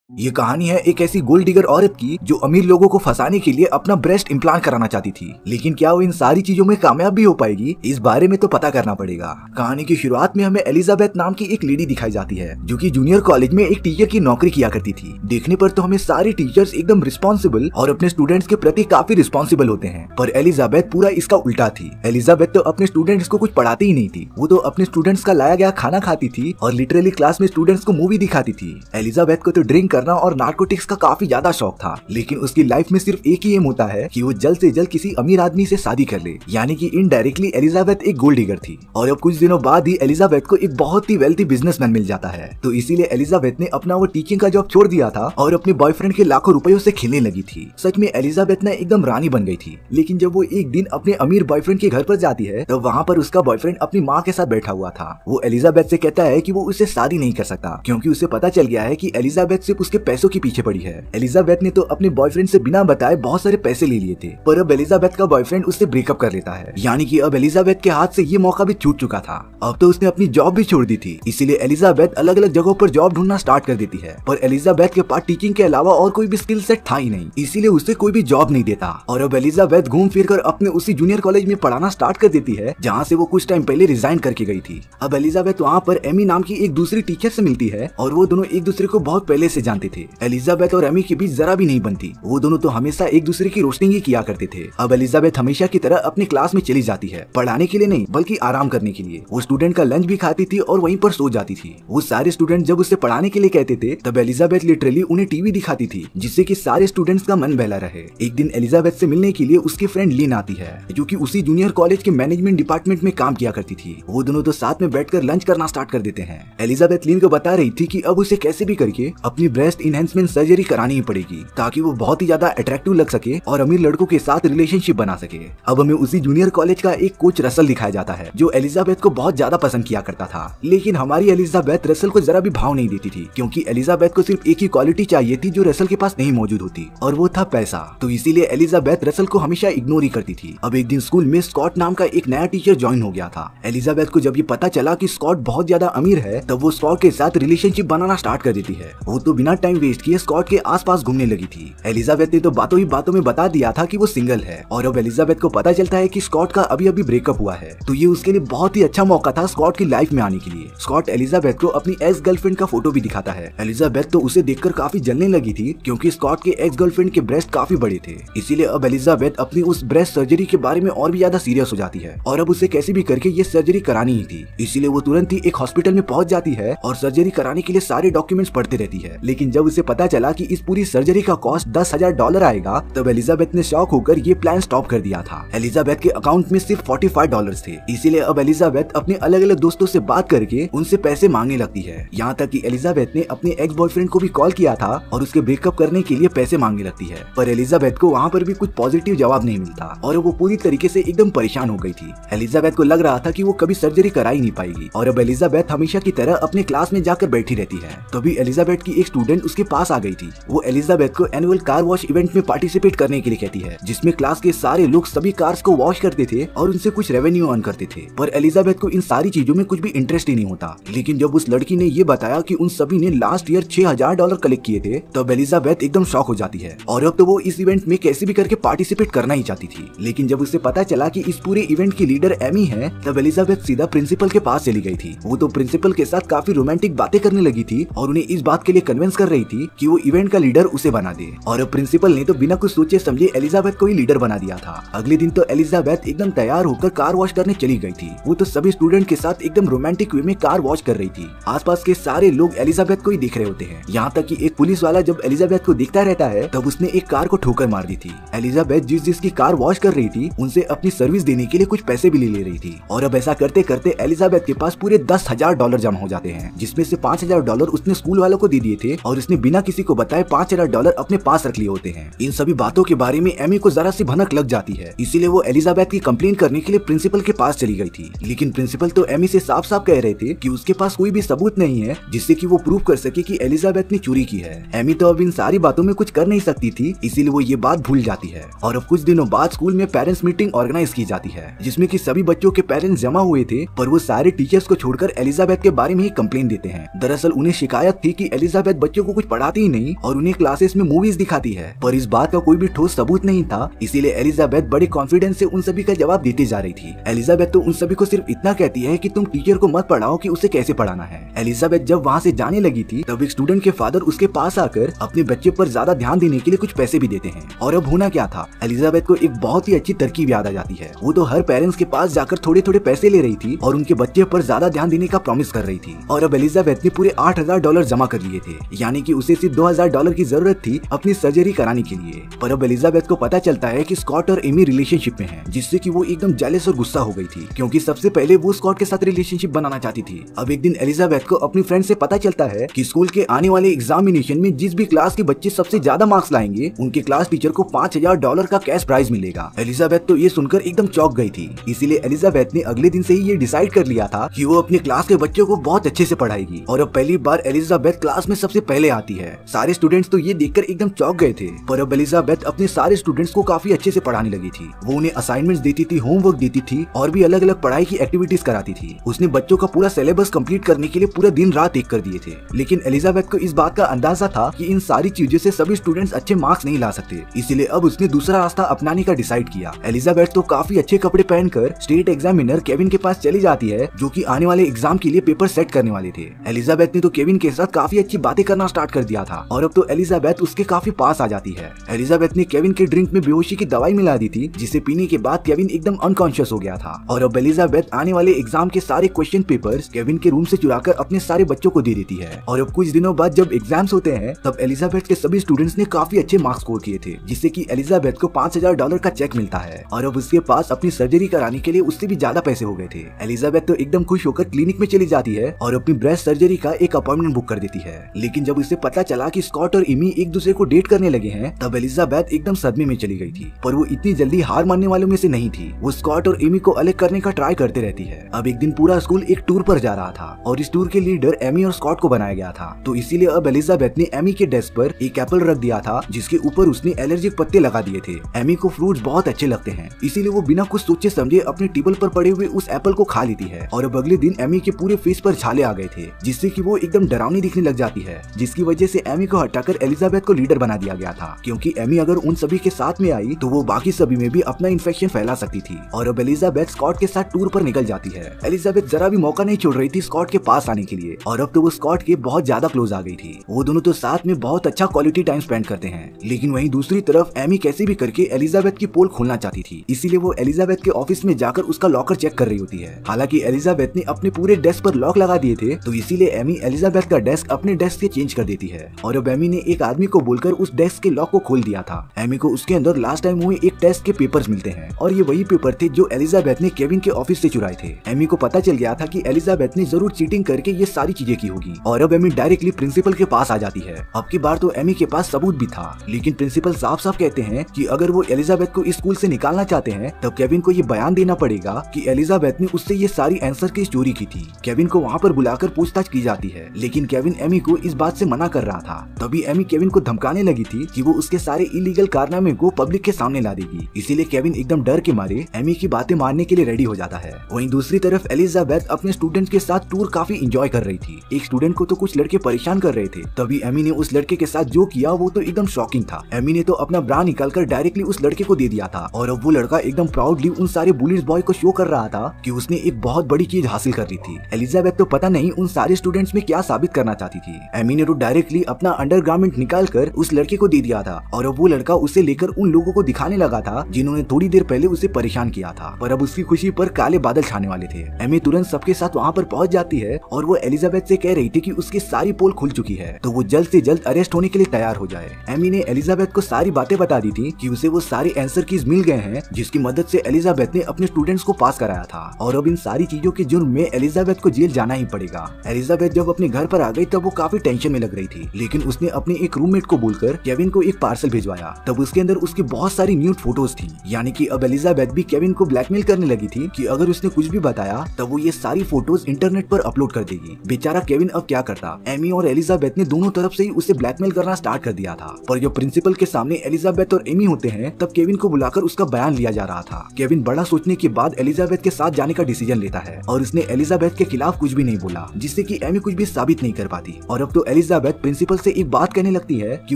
ये कहानी है एक ऐसी गोल्ड डिगर औरत की जो अमीर लोगों को फंसाने के लिए अपना ब्रेस्ट इम्प्लांट कराना चाहती थी। लेकिन क्या वो इन सारी चीजों में कामयाब भी हो पाएगी, इस बारे में तो पता करना पड़ेगा। कहानी की शुरुआत में हमें एलिजाबेथ नाम की एक लेडी दिखाई जाती है जो कि जूनियर कॉलेज में एक टीचर की नौकरी किया करती थी। देखने पर तो हमें सारे टीचर्स एकदम रिस्पॉन्सिबल और अपने स्टूडेंट्स के प्रति काफी रिस्पॉन्सिबल होते हैं, पर एलिजाबेथ पूरा इसका उल्टा थी। एलिजाबेथ तो अपने स्टूडेंट्स को कुछ पढ़ाती ही नहीं थी, वो तो अपने स्टूडेंट्स का लाया गया खाना खाती थी और लिटरली क्लास में स्टूडेंट्स को मूवी दिखाती थी। एलिजाबेथ को तो ड्रिंक करना और नार्कोटिक्स का काफी ज्यादा शौक था, लेकिन उसकी लाइफ में सिर्फ एक ही एम होता है कि वो जल्द से जल्द किसी अमीर आदमी से शादी कर ले। यानी कि इनडायरेक्टली एलिजाबेथ एक गोल्ड डिगर थी। और अब कुछ दिनों बाद ही एलिजाबेथ को एक बहुत ही वेल्थी बिजनेसमैन मिल जाता है, तो इसीलिए एलिजाबेथ ने अपना वो टीचिंग का जॉब छोड़ दिया था और अपने बॉयफ्रेंड के लाखों रुपयों से खेलने लगी थी। सच में एलिजाबेथ ना एकदम रानी बन गई थी। लेकिन जब वो एक दिन अपने अमीर बॉयफ्रेंड के घर पर जाती है तो वहाँ पर उसका बॉयफ्रेंड अपनी माँ के साथ बैठा हुआ था। वो एलिजाबेथ से कहता है कि वो उससे शादी नहीं कर सकता क्योंकि उसे पता चल गया है कि एलिजाबेथ सिर्फ उसके पैसों के पीछे पड़ी है। एलिजाबेथ ने तो अपने बॉयफ्रेंड से बिना बताए बहुत सारे पैसे ले लिए थे, पर अब एलिजाबेथ का बॉयफ्रेंड उससे ब्रेकअप कर लेता है। यानी कि अब एलिजाबेथ के हाथ से ये मौका भी छूट चुका था। अब तो उसने अपनी जॉब भी छोड़ दी थी, इसीलिए एलिजाबेथ अलग अलग जगहों पर जॉब ढूंढना स्टार्ट कर देती है। पर एलिजाबेथ के पास टीचिंग के अलावा और कोई भी स्किल सेट था ही नहीं, इसीलिए उसे कोई भी जॉब नहीं देता। और अब एलिजाबेथ घूम फिर कर अपने उसी जूनियर कॉलेज में पढ़ाना स्टार्ट कर देती है जहाँ से वो कुछ टाइम पहले रिजाइन करके गई थी। अब एलिजाबेथ वहाँ पर एमी नाम की एक दूसरी टीचर से मिलती है और वो दोनों एक दूसरे को बहुत पहले से जानते थे। एलिजाबेथ और एमी के बीच जरा भी नहीं बनती, वो दोनों तो हमेशा एक दूसरे की रोस्टिंग ही किया करते थे। अब एलिजाबेथ हमेशा की तरह अपनी क्लास में चली जाती है, पढ़ाने के लिए नहीं बल्कि आराम करने के लिए। वो स्टूडेंट का लंच भी खाती थी और वहीं पर सो जाती थी। वो सारे स्टूडेंट जब उससे पढ़ाने के लिए कहते थे तब एलिजाबेथ लिटरली उन्हें टीवी दिखाती थी जिससे कि सारे स्टूडेंट्स का मन बहला रहे। एक दिन एलिजाबेथ से मिलने के लिए उसकी फ्रेंड लिन आती है जो कि उसी जूनियर कॉलेज के मैनेजमेंट डिपार्टमेंट में काम किया करती थी। वो दोनों तो साथ में बैठकर लंच करना स्टार्ट कर देते हैं। एलिजाबेथ लिन को बता रही थी कि अब उसे कैसे भी करके अपनी ब्रेस्ट इनहेंसमेंट सर्जरी करानी ही पड़ेगी ताकि वो बहुत ही ज्यादा अट्रैक्टिव लग सके और अमीर लड़कों के साथ रिलेशनशिप बना सके। अब हमें उसी जूनियर कॉलेज का एक कोच रसल दिखाया जाता है जो एलिजाबेथ को बहुत ज्यादा पसंद किया करता था। लेकिन हमारी एलिजाबेथ रसल को जरा भी भाव नहीं देती थी क्योंकि एलिजाबेथ को सिर्फ एक ही क्वालिटी चाहिए थी जो रसल के पास नहीं मौजूद होती, और वो था पैसा। तो इसीलिए एलिजाबेथ रसल को हमेशा इग्नोर ही करती थी। अब एक दिन स्कूल में स्कॉट नाम का एक नया टीचर ज्वाइन हो गया था। एलिजाबेथ को जब ये पता चला कि स्कॉट बहुत ज्यादा अमीर है तब वो स्कॉट के साथ रिलेशनशिप बनाना स्टार्ट कर देती है। वो तो बिना टाइम वेस्ट किए स्कॉट के आसपास घूमने लगी थी। एलिजाबेथ ने तो बातों ही बातों में बता दिया था कि वो सिंगल है, और अब एलिजाबेथ को पता चलता है कि स्कॉट का अभी अभी ब्रेकअप हुआ है, तो ये उसके लिए बहुत ही अच्छा मौका था स्कॉट की लाइफ में आने के लिए। स्कॉट एलिजाबेथ को अपनी एक्स गर्लफ्रेंड का फोटो भी दिखाता है। एलिजाबेथ तो उसे देखकर काफी जलने लगी थी क्योंकि स्कॉट के एक्स गर्लफ्रेंड के ब्रेस्ट काफी बड़े थे। इसीलिए अब एलिजाबेथ अपनी उस ब्रेस्ट सर्जरी के बारे में और भी ज्यादा सीरियस हो जाती है और अब उसे कैसे भी करके ये सर्जरी करानी ही थी। इसीलिए वो तुरंत ही एक हॉस्पिटल में पहुंच जाती है और सर्जरी कराने के लिए सारे डॉक्यूमेंट्स पढ़ते रहती है। लेकिन जब उसे पता चला कि इस पूरी सर्जरी का कॉस्ट $10,000 आएगा तब एलिजाबेथ ने शॉक होकर ये प्लान स्टॉप कर दिया था। एलिजाबेथ के अकाउंट में सिर्फ $45 थे, इसीलिए अब एलिजाबेथ अपने अलग अलग दोस्तों से बात करके उनसे पैसे मांगने लगती है। यहाँ तक कि एलिजाबेथ ने अपने एक्स बॉयफ्रेंड को भी कॉल किया था और उसके ब्रेकअप करने के लिए पैसे मांगने लगती है, पर एलिजाबेथ को वहाँ पर भी कुछ पॉजिटिव जवाब नहीं मिलता और वो पूरी तरीके से एकदम परेशान हो गई थी। एलिजाबेथ को लग रहा था कि वो कभी सर्जरी करा ही नहीं पाएगी और अब एलिजाबेथ हमेशा की तरह अपने क्लास में जाकर बैठी रहती है। तभी एलिजाबेथ की एक स्टूडेंट उसके पास आ गई थी। वो एलिजाबेथ को एनुअल कार वॉश इवेंट में पार्टिसिपेट करने के लिए कहती है जिसमें क्लास के सारे लोग सभी कार्स को वॉश करते थे और उनसे कुछ रेवेन्यू अर्न करते थे, पर एलिजाबेथ को इन सारी चीजों में कुछ भी इंटरेस्ट ही नहीं होता। लेकिन जब उस लड़की ने ये बताया कि उन सभी ने लास्ट ईयर $6,000 कलेक्ट किए थे तब एलिजाबेथ एकदम शॉक हो जाती है और अब तो वो इस इवेंट में कैसे भी करके पार्टिसिपेट करना ही चाहती थी। लेकिन जब उसे पता चला कि इस पूरे इवेंट की लीडर एमी है तब एलिजाबेथ सीधा प्रिंसिपल के पास चली गई थी। वो तो प्रिंसिपल के साथ काफी रोमांटिक बातें करने लगी थी और उन्हें इस बात के लिए कन्विंस कर रही थी कि वो इवेंट का लीडर उसे बना दे, और अब प्रिंसिपल ने तो बिना कुछ सोचे समझे एलिजाबेथ को ही लीडर बना दिया था। अगले दिन तो एलिजाबेथ एकदम तैयार होकर कार वॉश करने चली गई थी। वो तो सभी स्टूडेंट के साथ एकदम रोमांटिक वे में कार वॉश कर रही थी। आसपास के सारे लोग एलिजाबेथ को ही देख रहे होते हैं। यहाँ तक कि एक पुलिस वाला जब एलिजाबेथ को देखता रहता है तब उसने एक कार को ठोकर मार दी थी। एलिजाबेथ जिसकी कार वॉश कर रही थी उनसे अपनी सर्विस देने के लिए कुछ पैसे भी ले रही थी, और अब ऐसा करते करते एलिजाबेथ के पास पूरे $10,000 जमा हो जाते हैं, जिसमें से $5,000 उसने स्कूल वालों को दे दिए थे और उसने बिना किसी को बताए $5,000 अपने पास रख लिए होते हैं। इन सभी बातों के बारे में एमी को जरा सी भनक लग जाती है, इसीलिए वो एलिजाबेथ की कंप्लेंट करने के लिए प्रिंसिपल के पास चली गई थी। लेकिन प्रिंसिपल तो एमी से साफ साफ कह रहे थे कि उसके पास कोई भी सबूत नहीं है जिससे कि वो प्रूव कर सके कि एलिजाबेथ ने चोरी की है। एमी तो अब इन सारी बातों में कुछ कर नहीं सकती थी, इसीलिए वो ये बात भूल जाती है। और अब कुछ दिनों बाद स्कूल में पेरेंट्स मीटिंग ऑर्गेनाइज की जाती है जिसमें कि सभी बच्चों के पेरेंट्स जमा हुए थे, पर वो सारे टीचर्स को छोड़कर एलिजाबेथ के बारे में ही कंप्लेंट देते हैं। दरअसल उन्हें शिकायत थी कि एलिजाबेथ बच्चों बच्चों को कुछ पढ़ाती ही नहीं और उन्हें क्लासेस में मूवीज दिखाती है, पर इस बात का कोई भी ठोस सबूत नहीं था। इसीलिए एलिजाबेथ बड़े कॉन्फिडेंस से उन सभी का जवाब देती जा रही थी। एलिजाबेथ तो उन सभी को सिर्फ इतना कहती है कि तुम टीचर को मत पढ़ाओ कि उसे कैसे पढ़ाना है। एलिजाबेथ जब वहाँ से जाने लगी थी तब एक स्टूडेंट के फादर उसके पास आकर अपने बच्चे पर ज्यादा ध्यान देने के लिए कुछ पैसे भी देते हैं। और अब होना क्या था, एलिजाबेथ को एक बहुत ही अच्छी तरकीब याद आ जाती है। वो तो हर पेरेंट्स के पास जाकर थोड़े थोड़े पैसे ले रही थी और उनके बच्चे पर ज्यादा ध्यान देने का प्रॉमिस कर रही थी। और अब एलिजाबेथ ने पूरे $8,000 जमा कर लिए थे, यानी कि उसे सिर्फ $2,000 की जरूरत थी अपनी सर्जरी कराने के लिए। पर अब एलिजाबेथ को पता चलता है कि स्कॉट और एमी रिलेशनशिप में हैं, जिससे कि वो एकदम जेलस और गुस्सा हो गई थी, क्योंकि सबसे पहले वो स्कॉट के साथ रिलेशनशिप बनाना चाहती थी। अब एक दिन एलिजाबेथ को अपनी फ्रेंड से पता चलता है कि स्कूल के आने वाले एग्जामिनेशन में जिस भी क्लास के बच्चे सबसे ज्यादा मार्क्स लाएंगे उनके क्लास टीचर को $5,000 का कैश प्राइज मिलेगा। एलिजाबेथ तो ये सुनकर एकदम चौंक गई थी। इसीलिए एलिजाबेथ ने अगले दिन से ही ये डिसाइड कर लिया था कि वो अपने क्लास के बच्चों को बहुत अच्छे से पढ़ाएगी। और अब पहली बार एलिजाबेथ क्लास में सबसे पहले आती है। सारे स्टूडेंट्स तो ये देखकर एकदम चौंक गए थे। पर अब एलिजाबेथ अपने सारे स्टूडेंट्स को काफी अच्छे से पढ़ाने लगी थी। वो उन्हें असाइनमेंट्स देती थी, होमवर्क देती थी और भी अलग अलग पढ़ाई की एक्टिविटीज कराती थी। उसने बच्चों का पूरा सिलेबस कंप्लीट करने के लिए पूरा दिन रात एक कर दिए थे। लेकिन एलिजाबेथ को इस बात का अंदाजा था कि इन सारी चीजों से सभी स्टूडेंट्स अच्छे मार्क्स नहीं ला सकते, इसीलिए अब उसने दूसरा रास्ता अपनाने का डिसाइड किया। एलिजाबेथ तो काफी अच्छे कपड़े पहनकर स्टेट एग्जामिनर केविन के पास चली जाती है, जो कि आने वाले एग्जाम के लिए पेपर सेट करने वाले थे। एलिजाबेथ ने तो केविन के साथ काफी अच्छी बातें करना स्टार्ट कर दिया था और अब तो एलिजाबेथ उसके काफी पास आ जाती है। एलिजाबेथ ने केविन के ड्रिंक में बेहोशी की दवाई मिला दी थी, जिसे पीने के बाद केविन एकदम अनकॉन्शियस हो गया था। और अब एलिजाबेथ आने वाले एग्जाम के सारे क्वेश्चन पेपर्स केविन के रूम से चुराकर अपने सारे बच्चों को दे देती है। और अब कुछ दिनों बाद जब एग्जाम्स होते हैं तब एलिजाबेथ के सभी स्टूडेंट्स ने काफी अच्छे मार्क्स स्कोर किए थे, जिससे कि एलिजाबेथ को $5,000 का चेक मिलता है। और अब उसके पास अपनी सर्जरी कराने के लिए उससे भी ज्यादा पैसे हो गए थे। एलिजाबेथ तो एकदम खुश होकर क्लिनिक में चली जाती है और अपनी ब्रेस्ट सर्जरी का एक अपॉइंटमेंट बुक कर देती है। लेकिन जब उसे पता चला कि स्कॉट और एमी एक दूसरे को डेट करने लगे हैं तब एलिजाबेथ एकदम सदमे में चली गई थी। पर वो इतनी जल्दी हार मानने वालों में से नहीं थी। वो स्कॉट और एमी को अलग करने का ट्राई करते रहती है। अब एक दिन पूरा स्कूल एक टूर पर जा रहा था और इस टूर के लीडर एमी और स्कॉट को बनाया गया था। तो इसीलिए अब एलिजाबेथ ने एमी के डेस्क पर एक एप्पल रख दिया था, जिसके ऊपर उसने एलर्जिक पत्ते लगा दिए थे। एमी को फ्रूट्स बहुत अच्छे लगते हैं, इसीलिए वो बिना कुछ सोचे समझे अपने टेबल पर पड़े हुए उस एप्पल को खा लेती है। और अब अगले दिन एमी के पूरे फेस पर छाले आ गए थे, जिससे कि वो एकदम डरावनी दिखने लग जाती है, जिसकी वजह से एमी को हटाकर एलिजाबेथ को लीडर बना दिया गया था, क्योंकि एमी अगर उन सभी के साथ में आई तो वो बाकी सभी में भी अपना इन्फेक्शन फैला सकती थी। और अब एलिजाबेथ स्कॉट के साथ टूर पर निकल जाती है। एलिजाबेथ जरा भी मौका नहीं छोड़ रही थी स्कॉट के पास आने के लिए, और अब तो वो स्कॉट के बहुत ज्यादा क्लोज आ गई थी। वो दोनों तो साथ में बहुत अच्छा क्वालिटी टाइम स्पेंड करते हैं। लेकिन वहीं दूसरी तरफ एमी कैसे भी करके एलिजाबेथ की पोल खोलना चाहती थी, इसीलिए वो एलिजाबेथ के ऑफिस में जाकर उसका लॉकर चेक कर रही होती है। हालांकि एलिजाबेथ ने अपने पूरे डेस्क पर लॉक लगा दिए थे, तो इसीलिए एमी एलिजाबेथ का डेस्क अपने डेस्क से चेंज कर देती है। और अब एमी ने एक आदमी को बोलकर उस डेस्क के लॉक को खोल दिया था। एमी को उसके अंदर लास्ट टाइम हुए एक टेस्ट के पेपर्स मिलते हैं, और ये वही पेपर थे जो एलिजाबेथ ने केविन के ऑफिस से चुराए थे। एमी को पता चल गया था कि एलिजाबेथ ने जरूर चीटिंग करके ये सारी चीजें की होगी। और अब एमी डायरेक्टली प्रिंसिपल के पास आ जाती है। अब की बार तो एमी के पास सबूत भी था, लेकिन प्रिंसिपल साफ साफ कहते हैं कि अगर वो एलिजाबेथ को इस स्कूल से निकालना चाहते हैं तब केविन को ये बयान देना पड़ेगा कि एलिजाबेथ ने उससे ये सारी आंसर की चोरी की थी। केविन को वहाँ पर बुलाकर पूछताछ की जाती है, लेकिन केविन एमी को इस बात से मना कर रहा था। तभी एमी केविन को धमकाने लगी थी कि वो उसके सारे इलीगल कारनामे को पब्लिक के सामने ला देगी। इसीलिए केविन एकदम डर के मारे एमी की बातें मानने के लिए रेडी हो जाता है। वहीं दूसरी तरफ एलिजाबेथ अपने स्टूडेंट्स के साथ टूर काफी एंजॉय कर रही थी। एक स्टूडेंट को तो कुछ लड़के परेशान कर रहे थे, तभी एमी ने उस लड़के के साथ जो किया वो तो एकदम शॉकिंग था। एमी ने तो अपना ब्रा निकालकर डायरेक्टली उस लड़के को दे दिया था, और अब वो लड़का एकदम प्राउडली उन सारे बुलिस बॉय को शो कर रहा था कि उसने एक बहुत बड़ी चीज हासिल कर ली थी। एलिजाबेथ तो पता नहीं उन सारे स्टूडेंट्स में क्या साबित करना चाहती थी। एमी ने तो डायरेक्टली अपना अंडरगारमेंट निकालकर उस लड़के को दे दिया था, और अब वो लड़का उसे लेकर उन लोगों को दिखाने लगा था जिन्होंने थोड़ी देर पहले उसे परेशान किया था। पर अब उसकी खुशी पर काले बादल छाने वाले थे। एमी तुरंत सबके साथ वहाँ पर पहुँच जाती है और वो एलिजाबेथ से कह रही थी कि उसकी सारी पोल खुल चुकी है, तो वो जल्द से जल्द अरेस्ट होने के लिए तैयार हो जाए। एमी ने एलिजाबेथ को सारी बातें बता दी थी कि उसे वो सारे आंसर कीज मिल गए हैं, जिसकी मदद से एलिजाबेथ ने अपने स्टूडेंट्स को पास कराया था, और अब इन सारी चीजों के जुर्म में एलिजाबेथ को जेल जाना ही पड़ेगा। एलिजाबेथ जब अपने घर पर आ गई तब वो काफी टेंशन में लग रही थी, लेकिन उसने अपने एक रूममेट को बोलकर केविन को एक पार्सल भिजवाया। तब उसके अंदर उसकी बहुत सारी न्यूड फोटोज थी, यानी कि अब एलिजाबेथ भी केविन को ब्लैकमेल करने लगी थी कि अगर उसने कुछ भी बताया तब वो ये सारी फोटोज इंटरनेट पर अपलोड कर देगी। बेचारा केविन अब क्या करता। एमी और एलिजाबेथ ने दोनों तरफ से ही उसे ब्लैकमेल करना स्टार्ट कर दिया था। पर जब प्रिंसिपल के सामने एलिजाबेथ और एमी होते हैं तब केविन को बुलाकर उसका बयान लिया जा रहा था। केविन बड़ा सोचने के बाद एलिजाबेथ के साथ जाने का डिसीजन लेता है, और उसने एलिजाबेथ के खिलाफ कुछ भी नहीं बोला, जिससे कि एमी कुछ भी साबित नहीं कर पाती। और अब तो एलिजाबेथ एलिजाबेथ प्रिंसिपल से एक बात कहने लगती है कि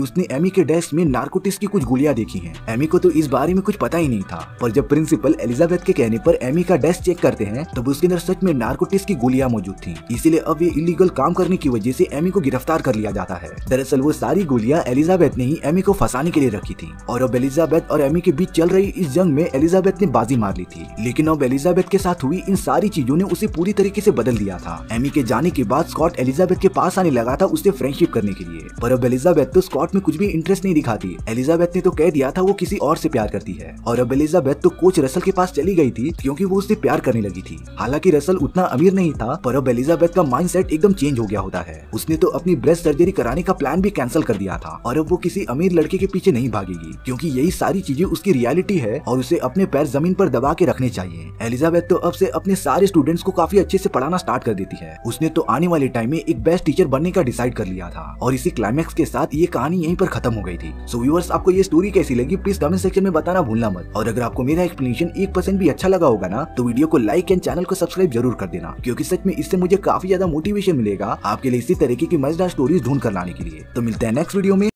उसने एमी के डेस्क में नारकोटिक्स की कुछ गोलियां देखी हैं। एमी को तो इस बारे में कुछ पता ही नहीं था, पर जब प्रिंसिपल एलिजाबेथ के कहने पर एमी का डेस्क चेक करते हैं तब उसके अंदर सच में नारकोटिक्स की गोलियां मौजूद थी। इसीलिए अब ये इलीगल काम करने की वजह से एमी को गिरफ्तार कर लिया जाता है। दरअसल वो सारी गोलियां एलिजाबेथ ने ही एमी को फंसाने के लिए रखी थी और अब एलिजाबेथ और एमी के बीच चल रही इस जंग में एलिजाबेथ ने बाजी मार ली थी। लेकिन अब एलिजाबेथ के साथ हुई इन सारी चीजों ने उसे पूरी तरीके से बदल दिया था। एमी के जाने के बाद स्कॉट एलिजाबेथ के पास आने लगा था उससे फ्रेंडशिप करने के लिए, पर अब एलिजाबेथ तो स्कॉट में कुछ भी इंटरेस्ट नहीं दिखाती। एलिजाबेथ ने तो कह दिया था वो किसी और से प्यार करती है और अब एलिजाबेथ तो कोच रसल के पास चली गई थी क्योंकि वो उससे प्यार करने लगी थी। हालांकि रसल उतना अमीर नहीं था, पर अब एलिजाबेथ का माइंडसेट एकदम चेंज हो गया होता है। उसने तो अपनी ब्रेस्ट सर्जरी कराने का प्लान भी कैंसिल कर दिया था और अब वो किसी अमीर लड़के के पीछे नहीं भागेगी क्योंकि यही सारी चीजें उसकी रियलिटी है और उसे अपने पैर जमीन पर दबा के रखने चाहिए। एलिजाबेथ तो अब से अपने सारे स्टूडेंट्स को काफी अच्छे से पढ़ाना स्टार्ट कर देती है। उसने तो आने वाले टाइम में एक बेस्ट टीचर बनने का डिसाइड कर लिया था और इसी क्लाइमैक्स के साथ ये कहानी यहीं पर खत्म हो गई थी। सो व्यूअर्स, आपको ये स्टोरी कैसी लगी प्लीज कमेंट सेक्शन में बताना भूलना मत। और अगर आपको मेरा एक्सप्लेनेशन 1% भी अच्छा लगा होगा ना तो वीडियो को लाइक एंड चैनल को सब्सक्राइब जरूर कर देना, क्योंकि सच में इससे मुझे काफी ज्यादा मोटिवेशन मिलेगा आपके लिए इसी तरीके की मजेदार स्टोरीज ढूंढ कर लाने के लिए। तो मिलते हैं नेक्स्ट वीडियो में।